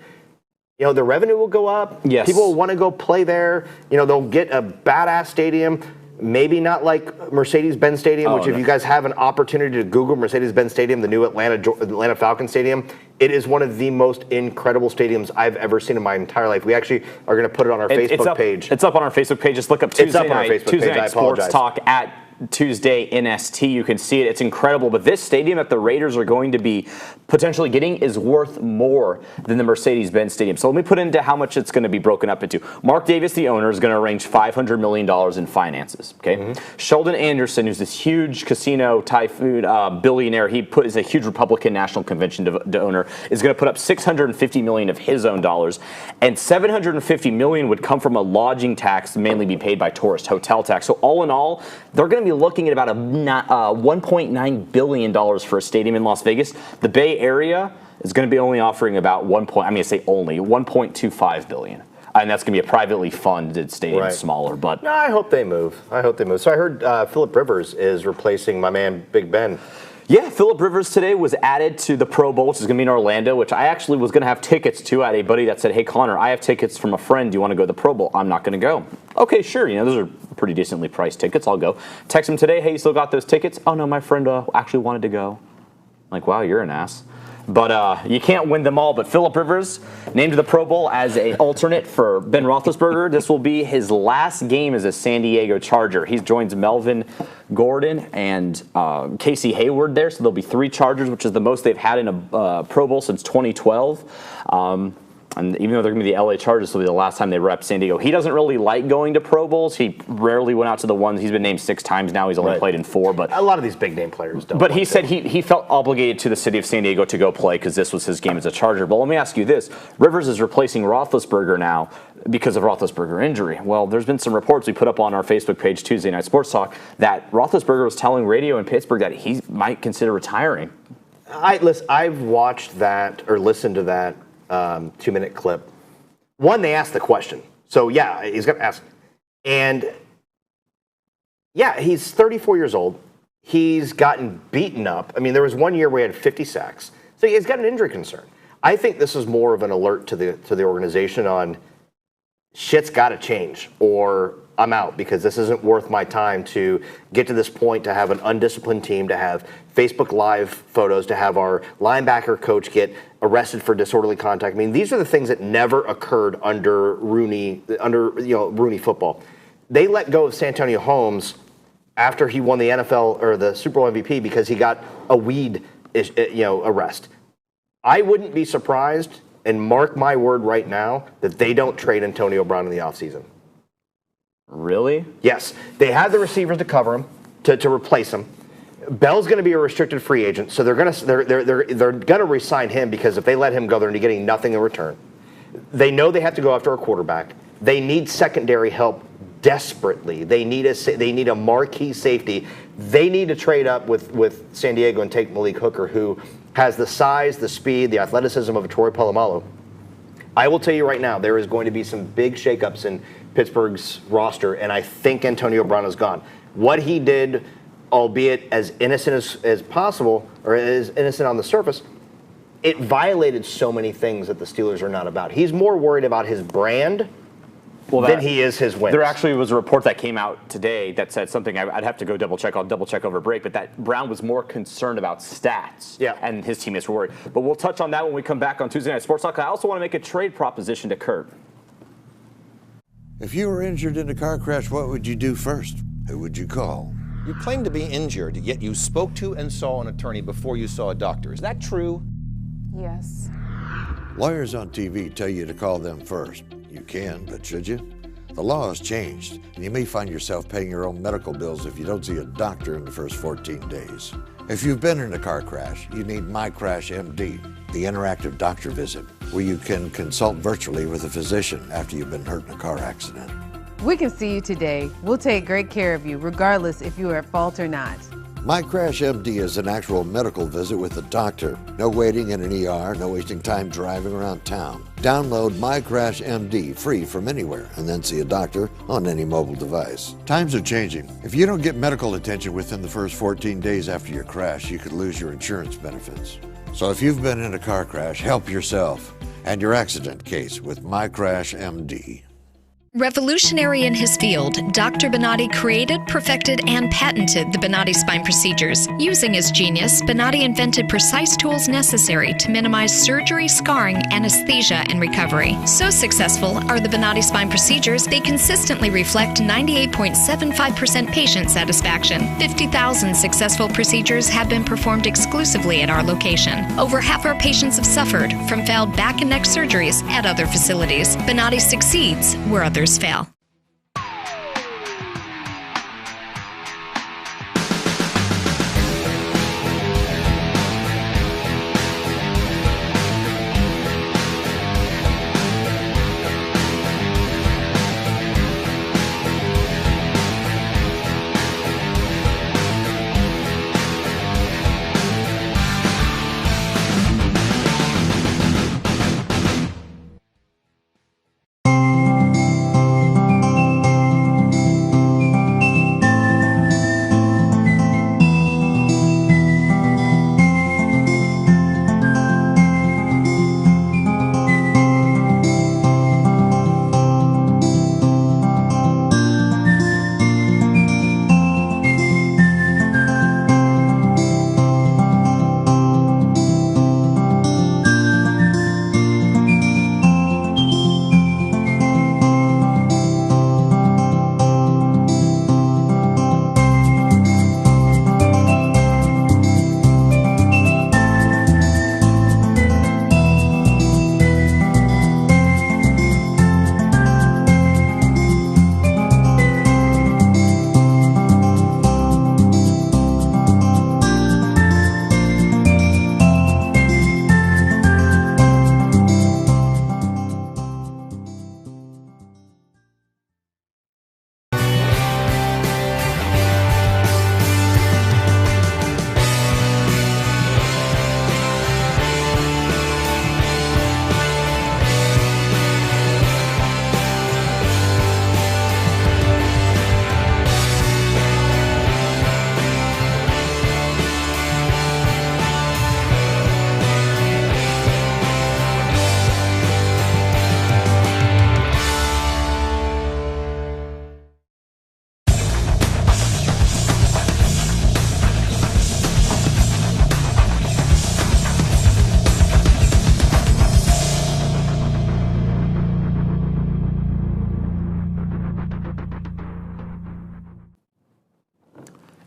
The revenue will go up. Yes. People will want to go play there. They'll get a badass stadium. Maybe not like Mercedes-Benz Stadium, which if you guys have an opportunity to Google Mercedes-Benz Stadium, the new Atlanta Falcons Stadium, it is one of the most incredible stadiums I've ever seen in my entire life. We actually are going to put it on our Facebook page. It's up on our Facebook page. Just look up Tuesday Night Sports Talk at Tuesday NST. You can see it. It's incredible. But this stadium that the Raiders are going to be potentially getting is worth more than the Mercedes-Benz Stadium. So let me put into how much it's going to be broken up into. Mark Davis, the owner, is going to arrange $500 million in finances. Okay. Mm-hmm. Sheldon Anderson, who's this huge casino typhoon billionaire, is a huge Republican National Convention owner, is going to put up $650 million of his own dollars, and $750 million would come from a lodging tax, mainly be paid by tourist hotel tax. So all in all, they're going to be looking at about $1.9 billion for a stadium in Las Vegas. The Bay Area is going to be only offering about $1.25 billion. And that's going to be a privately funded stadium, right. Smaller. But no, I hope they move. So I heard Phillip Rivers is replacing my man Big Ben. Yeah, Phillip Rivers today was added to the Pro Bowl, which is going to be in Orlando, which I actually was going to have tickets to. I had a buddy that said, hey, Connor, I have tickets from a friend. Do you want to go to the Pro Bowl? I'm not going to go. Okay, sure. Those are pretty decently priced tickets. I'll go. Text him today, hey, you still got those tickets? Oh, no, my friend actually wanted to go. I'm like, wow, you're an ass. But you can't win them all. But Phillip Rivers named to the Pro Bowl as an alternate for Ben Roethlisberger. This will be his last game as a San Diego Charger. He joins Melvin Gordon and Casey Hayward there. So there'll be 3 Chargers, which is the most they've had in a Pro Bowl since 2012. And even though they're going to be the LA Chargers, this will be the last time they rep San Diego. He doesn't really like going to Pro Bowls. He rarely went out to the ones. He's been named 6 times now. He's only played in 4. But a lot of these big name players don't. But he said he felt obligated to the city of San Diego to go play because this was his game as a Charger. But let me ask you this. Rivers is replacing Roethlisberger now because of Roethlisberger injury. Well, there's been some reports we put up on our Facebook page, Tuesday Night Sports Talk, that Roethlisberger was telling radio in Pittsburgh that he might consider retiring. I've watched that or listened to that 2-minute clip. One, they asked the question. So, yeah, he's going to ask. And, yeah, he's 34 years old. He's gotten beaten up. I mean, there was one year where he had 50 sacks. So he's got an injury concern. I think this is more of an alert to the organization on shit's got to change or I'm out because this isn't worth my time to get to this point, to have an undisciplined team, to have Facebook Live photos, to have our linebacker coach get arrested for disorderly contact. I mean, these are the things that never occurred under Rooney football. They let go of Santonio Holmes after he won the NFL or the Super Bowl MVP because he got a weed arrest. I wouldn't be surprised, and mark my word right now, that they don't trade Antonio Brown in the offseason. Really? Yes. They have the receivers to cover him, to replace him. Bell's going to be a restricted free agent, so they're going to re-sign him because if they let him go, they're getting nothing in return. They know they have to go after a quarterback. They need secondary help desperately. They need a marquee safety. They need to trade up with San Diego and take Malik Hooker, who has the size, the speed, the athleticism of a Troy Polamalu. I will tell you right now, there is going to be some big shakeups in Pittsburgh's roster, and I think Antonio Brown is gone. What he did, albeit as innocent as possible, or as innocent on the surface, it violated so many things that the Steelers are not about. He's more worried about his brand than he is his wins. There actually was a report that came out today that said something. I'd have to go double check. I'll double check over break. But that Brown was more concerned about stats. Yeah. And his teammates were worried. But we'll touch on that when we come back on Tuesday Night Sports Talk. I also want to make a trade proposition to Kurt. If you were injured in a car crash, what would you do first? Who would you call? You claim to be injured, yet you spoke to and saw an attorney before you saw a doctor. Is that true? Yes. Lawyers on TV tell you to call them first. You can, but should you? The law has changed, and you may find yourself paying your own medical bills if you don't see a doctor in the first 14 days. If you've been in a car crash, you need MyCrashMD, the interactive doctor visit, where you can consult virtually with a physician after you've been hurt in a car accident. We can see you today. We'll take great care of you, regardless if you are at fault or not. MyCrashMD is an actual medical visit with a doctor. No waiting in an ER, no wasting time driving around town. Download MyCrashMD free from anywhere and then see a doctor on any mobile device. Times are changing. If you don't get medical attention within the first 14 days after your crash, you could lose your insurance benefits. So if you've been in a car crash, help yourself and your accident case with MyCrashMD. Revolutionary in his field, Dr. Bonati created, perfected, and patented the Bonati spine procedures. Using his genius, Bonati invented precise tools necessary to minimize surgery, scarring, anesthesia, and recovery. So successful are the Bonati spine procedures, they consistently reflect 98.75% patient satisfaction. 50,000 successful procedures have been performed exclusively at our location. Over half our patients have suffered from failed back and neck surgeries at other facilities. Bonati succeeds where others fail.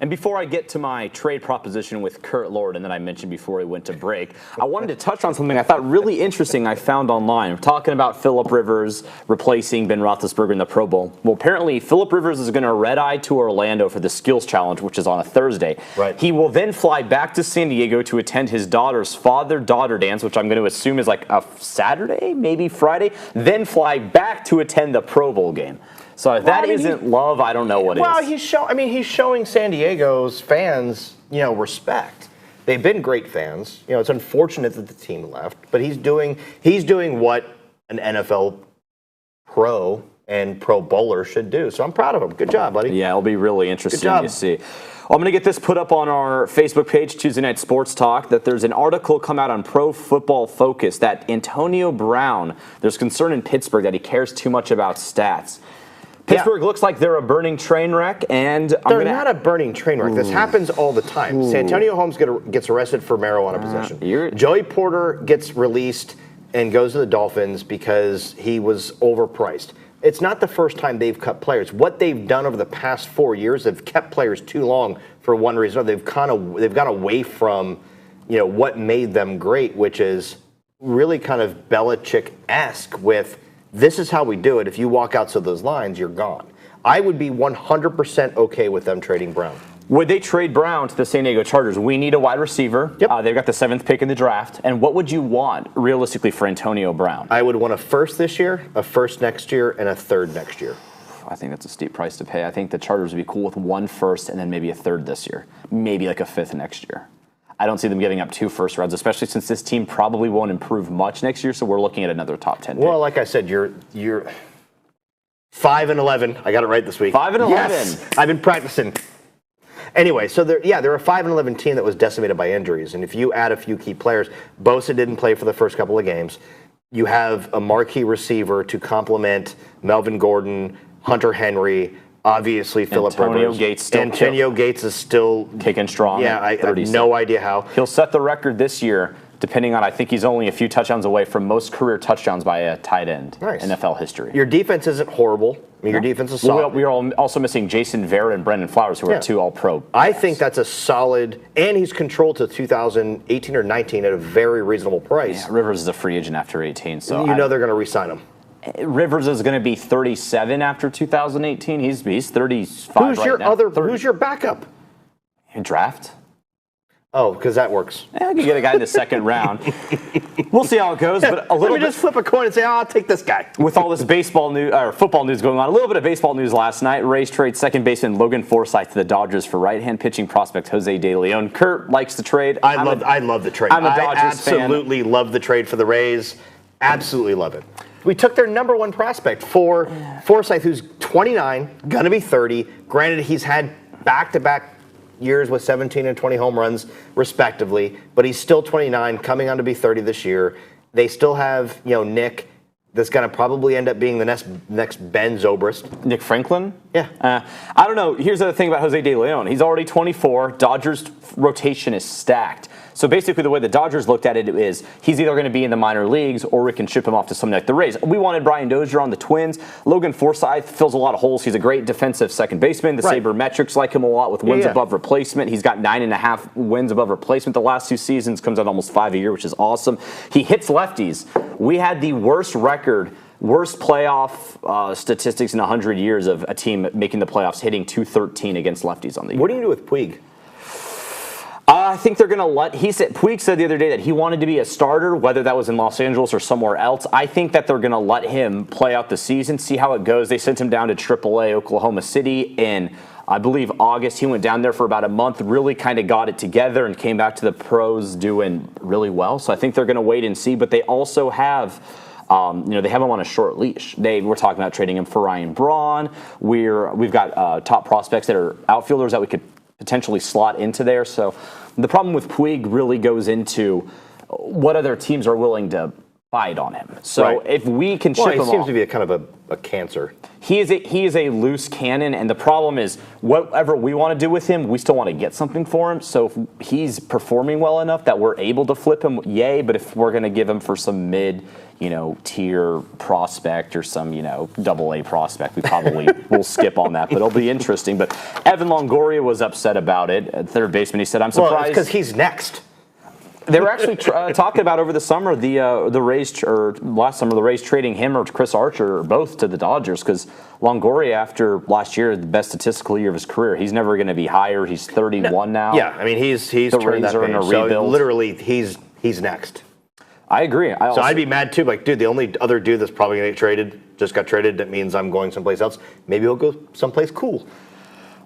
And before I get to my trade proposition with Kurt Lord, and then I mentioned before we went to break, I wanted to touch on something I thought really interesting I found online. We're talking about Phillip Rivers replacing Ben Roethlisberger in the Pro Bowl. Well, apparently Phillip Rivers is going to red-eye to Orlando for the Skills Challenge, which is on a Thursday. Right. He will then fly back to San Diego to attend his daughter's father-daughter dance, which I'm going to assume is like a Saturday, maybe Friday, then fly back to attend the Pro Bowl game. So if that isn't love, I don't know what is. Well, he's showing San Diego's fans, respect. They've been great fans. It's unfortunate that the team left, but he's doing what an NFL pro and Pro Bowler should do. So I'm proud of him. Good job, buddy. Yeah, it'll be really interesting to see. I'm going to get this put up on our Facebook page, Tuesday Night Sports Talk, that there's an article come out on Pro Football Focus that Antonio Brown, there's concern in Pittsburgh that he cares too much about stats. Pittsburgh looks like they're a burning train wreck, and they're not a burning train wreck. This happens all the time. Santonio Holmes gets arrested for marijuana possession. Joey Porter gets released and goes to the Dolphins because he was overpriced. It's not the first time they've cut players. What they've done over the past 4 years, they've kept players too long for one reason or another. They've gone away from what made them great, which is really kind of Belichick-esque with, this is how we do it. If you walk outside those lines, you're gone. I would be 100% okay with them trading Brown. Would they trade Brown to the San Diego Chargers? We need a wide receiver. Yep. They've got the 7th pick in the draft. And what would you want, realistically, for Antonio Brown? I would want a first this year, a first next year, and a third next year. I think that's a steep price to pay. I think the Chargers would be cool with 1 first and then maybe a third this year. Maybe like a 5th next year. I don't see them giving up 2 first rounds, especially since this team probably won't improve much next year, so we're looking at another top 10 pick. Well, like I said, you're 5-11. I got it right this week. 5-11. Yes, I've been practicing. Anyway, so they're a 5-11 team that was decimated by injuries, and if you add a few key players, Bosa didn't play for the first couple of games. You have a marquee receiver to complement Melvin Gordon, Hunter Henry. Obviously, Phillip Rivers. Antonio Gates is still kicking strong. Yeah, I have no idea how. He'll set the record this year, depending on, I think he's only a few touchdowns away from most career touchdowns by a tight end in NFL history. Your defense isn't horrible. I mean, your defense is solid. We are also missing Jason Verrett and Brendan Flowers, who are 2 All-Pro. I think that's a solid, and he's controlled to 2018 or 19 at a very reasonable price. Yeah, Rivers is a free agent after 18, so they're going to re-sign him. Rivers is going to be 37 after 2018. He's 35 right now. Who's your backup? Draft. Oh, because that works. Yeah, I could get a guy in the 2nd round. We'll see how it goes, but a little bit. Just flip a coin and say, I'll take this guy. With all this baseball news or football news going on, a little bit of baseball news last night. Rays trade 2nd baseman Logan Forsythe to the Dodgers for right-hand pitching prospect Jose De Leon. Kurt likes the trade. I love the trade. I'm a Dodgers fan. I absolutely love the trade for the Rays. Absolutely love it. We took their number 1 prospect for Forsythe, who's 29, gonna be 30. Granted, he's had back-to-back years with 17 and 20 home runs, respectively, but he's still 29, coming on to be 30 this year. They still have, Nick, that's gonna probably end up being the next Ben Zobrist. Nick Franklin? Yeah. I don't know. Here's the thing about Jose De Leon. He's already 24. Dodgers' rotation is stacked. So basically the way the Dodgers looked at it is he's either going to be in the minor leagues or we can ship him off to something like the Rays. We wanted Brian Dozier on the Twins. Logan Forsythe fills a lot of holes. He's a great defensive 2nd baseman. The sabermetrics like him a lot with wins above replacement. He's got 9.5 wins above replacement the last 2 seasons. Comes out almost 5 a year, which is awesome. He hits lefties. We had the worst record, worst playoff statistics in 100 years of a team making the playoffs, hitting .213 against lefties on the year. What do you do with Puig? I think they're going to Puig said the other day that he wanted to be a starter, whether that was in Los Angeles or somewhere else. I think that they're going to let him play out the season, see how it goes. They sent him down to AAA Oklahoma City in, I believe, August. He went down there for about a month, really kind of got it together and came back to the pros doing really well. So I think they're going to wait and see, but they also have they have him on a short leash. We're talking about trading him for Ryan Braun. We've got top prospects that are outfielders that we could potentially slot into there. So the problem with Puig really goes into what other teams are willing to bite on him. So Right. if we can ship Well, he him seems off, to be a kind of a cancer. he is a loose cannon, and the problem is whatever we want to do with him, we still want to get something for him. So if he's performing well enough that we're able to flip him, yay. But if we're going to give him for some mid, tier prospect or some, AA prospect, we probably will skip on that. But it'll be interesting. But Evan Longoria was upset about it at third baseman. He said, "I'm Well, surprised." because he's next. They were actually talking about over the summer the Rays or last summer the Rays trading him or Chris Archer or both to the Dodgers because Longoria after last year the best statistical year of his career. He's never going to be higher. He's 31 now. Yeah, I mean he's The turned Rays that are in a page. So rebuild. literally he's next. I agree. So I'd be mad too. Like, dude, the only other dude that's probably going to get traded just got traded. That means I'm going someplace else. Maybe he'll go someplace cool.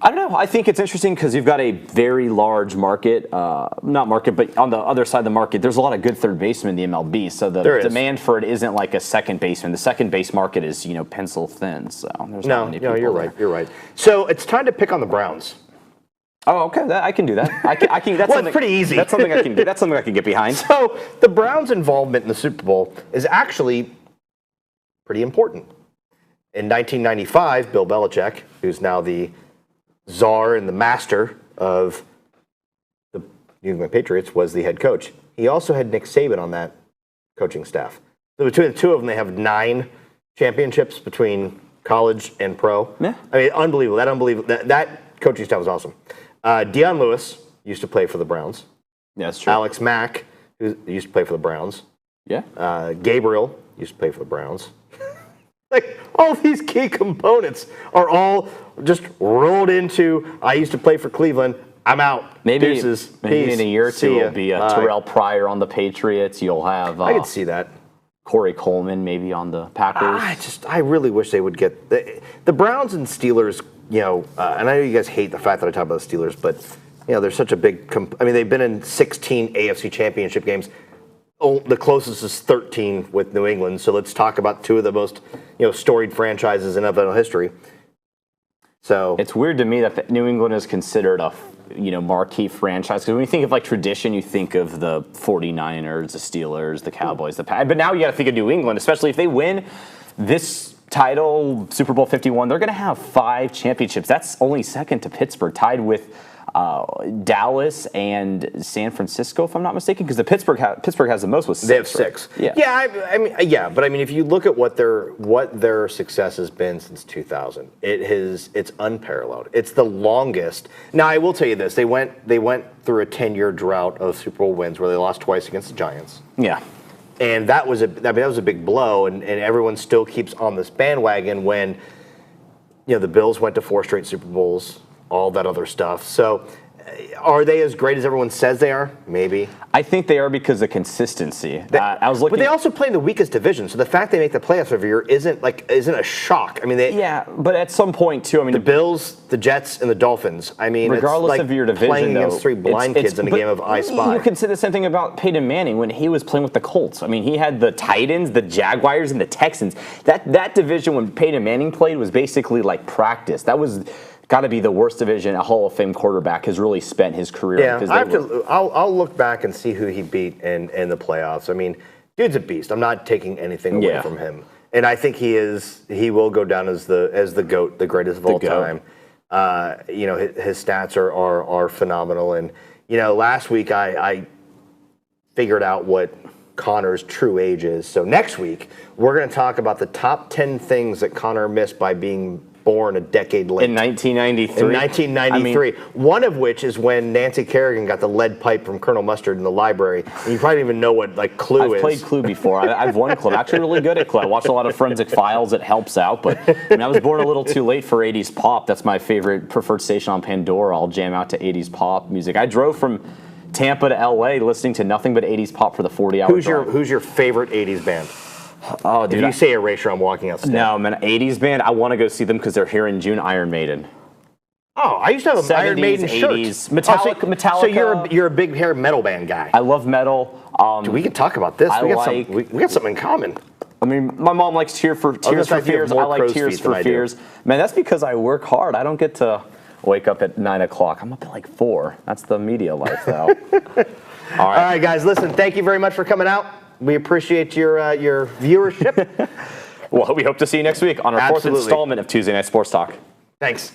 I don't know. I think it's interesting because you've got a very large market, not market, but on the other side of the market, there's a lot of good third basemen in the MLB. So the demand for it isn't like a second baseman. The second base market is, pencil thin. So there's not many people you're there. right. You're right. So it's time to pick on the Browns. Oh, okay. I can do that. I can. That's Well, something, it's pretty easy. That's something I can do. That's something I can get behind. So the Browns' involvement in the Super Bowl is actually pretty important. In 1995, Bill Belichick, who's now the czar and the master of the New England Patriots, was the head coach. He also had Nick Saban on that coaching staff. So between the two of them, they have 9 championships between college and pro. Yeah. I mean, unbelievable. That coaching staff was awesome. Deion Lewis used to play for the Browns. Yeah, that's true. Alex Mack, who used to play for the Browns. Yeah. Gabriel used to play for the Browns. Like, all these key components are all just rolled into, I used to play for Cleveland, I'm out. Maybe Deuces, in peace, a year or see two, ya, it'll be bye. Terrell Pryor on the Patriots. You'll have I could see that. Corey Coleman maybe on the Packers. I really wish they would get the Browns and Steelers. And I know you guys hate the fact that I talk about the Steelers, but they're such a big. They've been in 16 AFC Championship games. Oh, the closest is 13 with New England. So let's talk about 2 of the most storied franchises in NFL history. So It's weird to me that New England is considered a marquee franchise because when you think of like tradition, you think of the 49ers, the Steelers, the Cowboys, the Packers. But now you got to think of New England, especially if they win this title, Super Bowl 51. They're going to have 5 championships. That's only second to Pittsburgh, tied with Dallas and San Francisco, if I'm not mistaken, because Pittsburgh has the most with 6. they have 6. Right? Yeah. But if you look at what their success has been since 2000, it's unparalleled. It's the longest. Now I will tell you this: they went through a 10-year drought of Super Bowl wins where they lost twice against the Giants. Yeah. And that was a big blow, and everyone still keeps on this bandwagon when the Bills went to 4 straight Super Bowls, all that other stuff. So are they as great as everyone says they are? Maybe. I think they are because of consistency. I was looking. But they also play in the weakest division, so the fact they make the playoffs every year isn't a shock. I mean, Yeah, but at some point too. the Bills, the Jets, and the Dolphins. I mean, regardless it's like of your division, playing though, against 3 blind kids in a but game of I Spy. You can say the same thing about Peyton Manning when he was playing with the Colts. I mean, he had the Titans, the Jaguars, and the Texans. That division when Peyton Manning played was basically like practice. That was got to be the worst division a Hall of Fame quarterback has really spent his career. Yeah, in, I'll look back and see who he beat in the playoffs. I mean, dude's a beast. I'm not taking anything away from him, and I think he will go down as the GOAT, the greatest of all time. His stats are phenomenal, and last week I figured out what Connor's true age is. So next week we're going to talk about the top 10 things that Connor missed by being born a decade late. In 1993. In 1993. One of which is when Nancy Kerrigan got the lead pipe from Colonel Mustard in the library. And you probably don't even know what Clue is. I've played Clue before. I've won Clue. I'm actually really good at Clue. I watched a lot of Forensic Files. It helps out. But I was born a little too late for 80s pop. That's my favorite preferred station on Pandora. I'll jam out to 80s pop music. I drove from Tampa to LA listening to nothing but 80s pop for the 40-hour drive. Who's your favorite 80s band? Oh, dude. If you say Erasure, I'm walking out. No, man. 80s band, I want to go see them because they're here in June. Iron Maiden. Oh, I used to have an Iron Maiden 80s, shirt. Metallica. So you're a big hair metal band guy. I love metal. Dude, we can talk about this. We got something in common. I mean, my mom likes Tears for Fears. I like Tears for Fears. Man, that's because I work hard. I don't get to wake up at 9 o'clock. I'm up at like 4. That's the media life, though. All right, guys, listen, thank you very much for coming out. We appreciate your viewership. Well, we hope to see you next week on our fourth Absolutely. installment of Tuesday Night Sports Talk. Thanks.